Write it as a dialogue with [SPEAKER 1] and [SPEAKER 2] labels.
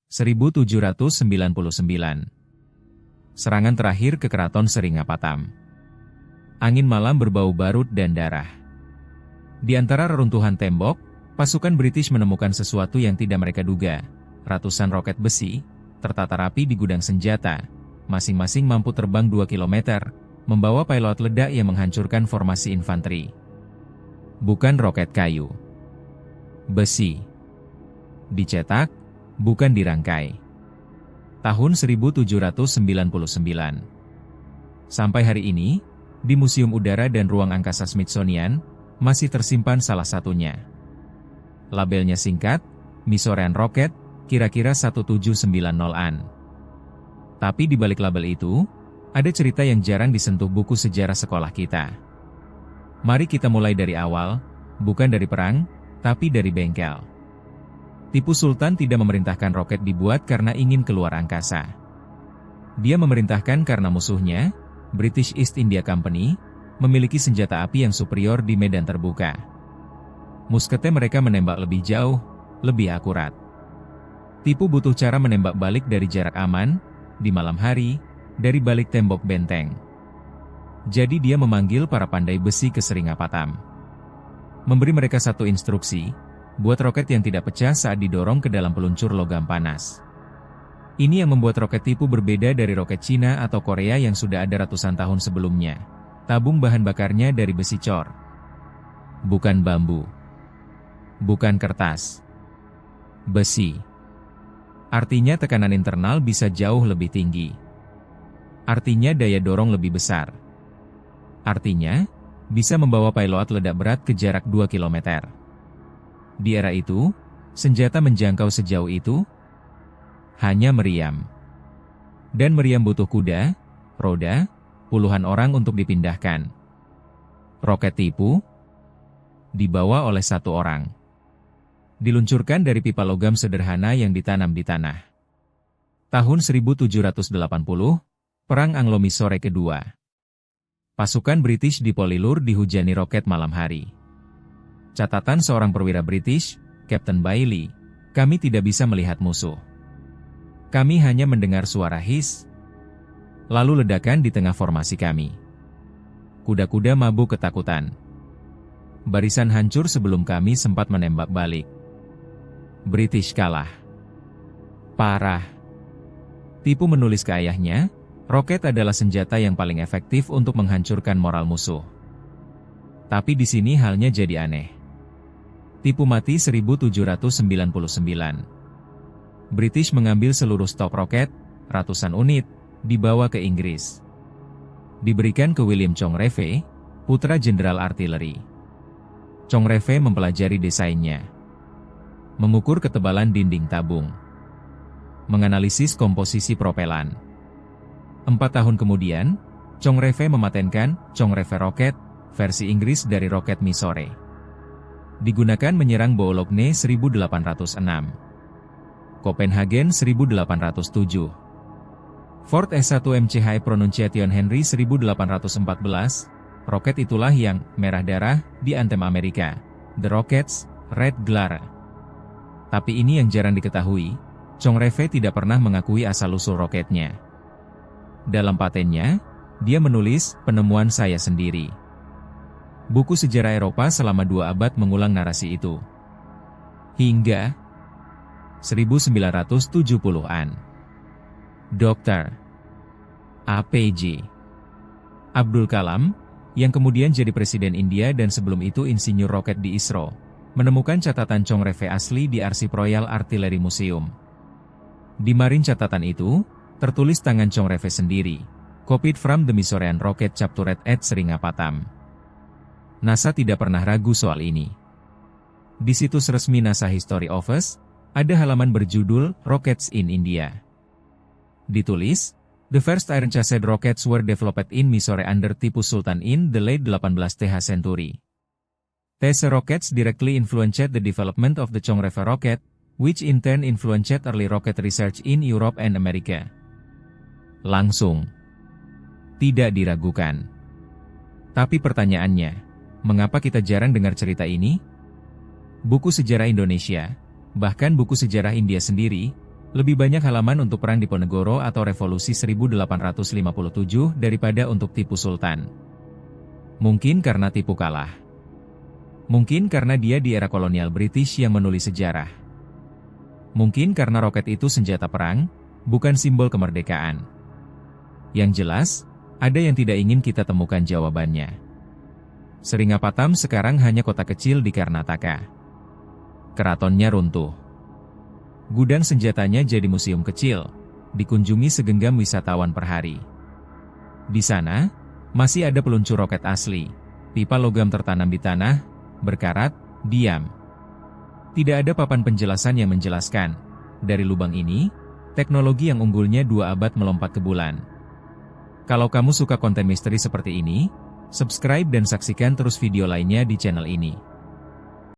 [SPEAKER 1] 1799. Serangan terakhir ke Keraton Seringapatam. Angin malam berbau barut dan darah. Di antara reruntuhan tembok, pasukan British menemukan sesuatu yang tidak mereka duga. Ratusan roket besi, tertata rapi di gudang senjata, masing-masing mampu terbang 2 km, membawa pilot ledak yang menghancurkan formasi infanteri. Bukan roket kayu. Besi. Dicetak, bukan dirangkai. Tahun 1799. Sampai hari ini, di Museum Udara dan Ruang Angkasa Smithsonian, masih tersimpan salah satunya. Labelnya singkat, Misorean Rocket, kira-kira 1790-an. Tapi di balik label itu, ada cerita yang jarang disentuh buku sejarah sekolah kita. Mari kita mulai dari awal, bukan dari perang, tapi dari bengkel. Tipu Sultan tidak memerintahkan roket dibuat karena ingin keluar angkasa. Dia memerintahkan karena musuhnya, British East India Company, memiliki senjata api yang superior di medan terbuka. Muskete mereka menembak lebih jauh, lebih akurat. Tipu butuh cara menembak balik dari jarak aman, di malam hari, dari balik tembok benteng. Jadi dia memanggil para pandai besi ke Seringapatam. Memberi mereka satu instruksi, buat roket yang tidak pecah saat didorong ke dalam peluncur logam panas. Ini yang membuat roket Tipu berbeda dari roket Cina atau Korea yang sudah ada ratusan tahun sebelumnya. Tabung bahan bakarnya dari besi cor. Bukan bambu. Bukan kertas. Besi. Artinya tekanan internal bisa jauh lebih tinggi. Artinya daya dorong lebih besar. Artinya, bisa membawa pilot ledak berat ke jarak 2 km. Di era itu, senjata menjangkau sejauh itu hanya meriam. Dan meriam butuh kuda, roda, puluhan orang untuk dipindahkan. Roket Tipu dibawa oleh satu orang. Diluncurkan dari pipa logam sederhana yang ditanam di tanah. Tahun 1780, Perang Anglo-Mysore kedua. Pasukan British di Polilur dihujani roket malam hari. Catatan seorang perwira British, Captain Bailey, kami tidak bisa melihat musuh. Kami hanya mendengar suara his. Lalu ledakan di tengah formasi kami. Kuda-kuda mabuk ketakutan. Barisan hancur sebelum kami sempat menembak balik. British kalah. Parah. Tipu menulis ke ayahnya, roket adalah senjata yang paling efektif untuk menghancurkan moral musuh. Tapi di sini halnya jadi aneh. Tipu mati 1799. British mengambil seluruh stok roket, ratusan unit, dibawa ke Inggris. Diberikan ke William Congreve, putra jenderal artileri. Congreve mempelajari desainnya. Mengukur ketebalan dinding tabung. Menganalisis komposisi propelan. 4 tahun kemudian, Congreve mematenkan Congreve Rocket, versi Inggris dari roket Mysore. Digunakan menyerang Boulogne 1806. Copenhagen 1807. Ford S1 MCH Pronunciation Henry 1814, roket itulah yang merah darah di antem Amerika, The Rockets, Red Glare. Tapi ini yang jarang diketahui, Congreve tidak pernah mengakui asal-usul roketnya. Dalam patennya, dia menulis, penemuan saya sendiri. Buku sejarah Eropa selama 2 abad mengulang narasi itu. Hingga 1970-an. Dr. A.P.J. Abdul Kalam, yang kemudian jadi Presiden India dan sebelum itu insinyur roket di ISRO, menemukan catatan Congreve asli di Arsip Royal Artillery Museum. Di marin catatan itu, tertulis tangan Congreve sendiri, copied from the Mysorean Rocket captured at Seringapatam. NASA tidak pernah ragu soal ini. Di situs resmi NASA History Office, ada halaman berjudul Rockets in India. Ditulis, the first iron-chased rockets were developed in Mysore under Tipu Sultan in the late 18th century. These rockets directly influenced the development of the Congreve rocket, which in turn influenced early rocket research in Europe and America. Langsung. Tidak diragukan. Tapi pertanyaannya, mengapa kita jarang dengar cerita ini? Buku sejarah Indonesia, bahkan buku sejarah India sendiri, Lebih banyak halaman untuk Perang Diponegoro atau Revolusi 1857 daripada untuk Tipu Sultan. Mungkin karena Tipu kalah. Mungkin karena dia di era kolonial British yang menulis sejarah. Mungkin karena roket itu senjata perang, bukan simbol kemerdekaan. Yang jelas, ada yang tidak ingin kita temukan jawabannya. Seringapatam sekarang hanya kota kecil di Karnataka. Keratonnya runtuh. Gudang senjatanya jadi museum kecil, dikunjungi segenggam wisatawan per hari. Di sana, masih ada peluncur roket asli, pipa logam tertanam di tanah, berkarat, diam. Tidak ada papan penjelasan yang menjelaskan, dari lubang ini, teknologi yang unggulnya 2 abad melompat ke bulan. Kalau kamu suka konten misteri seperti ini, subscribe dan saksikan terus video lainnya di channel ini.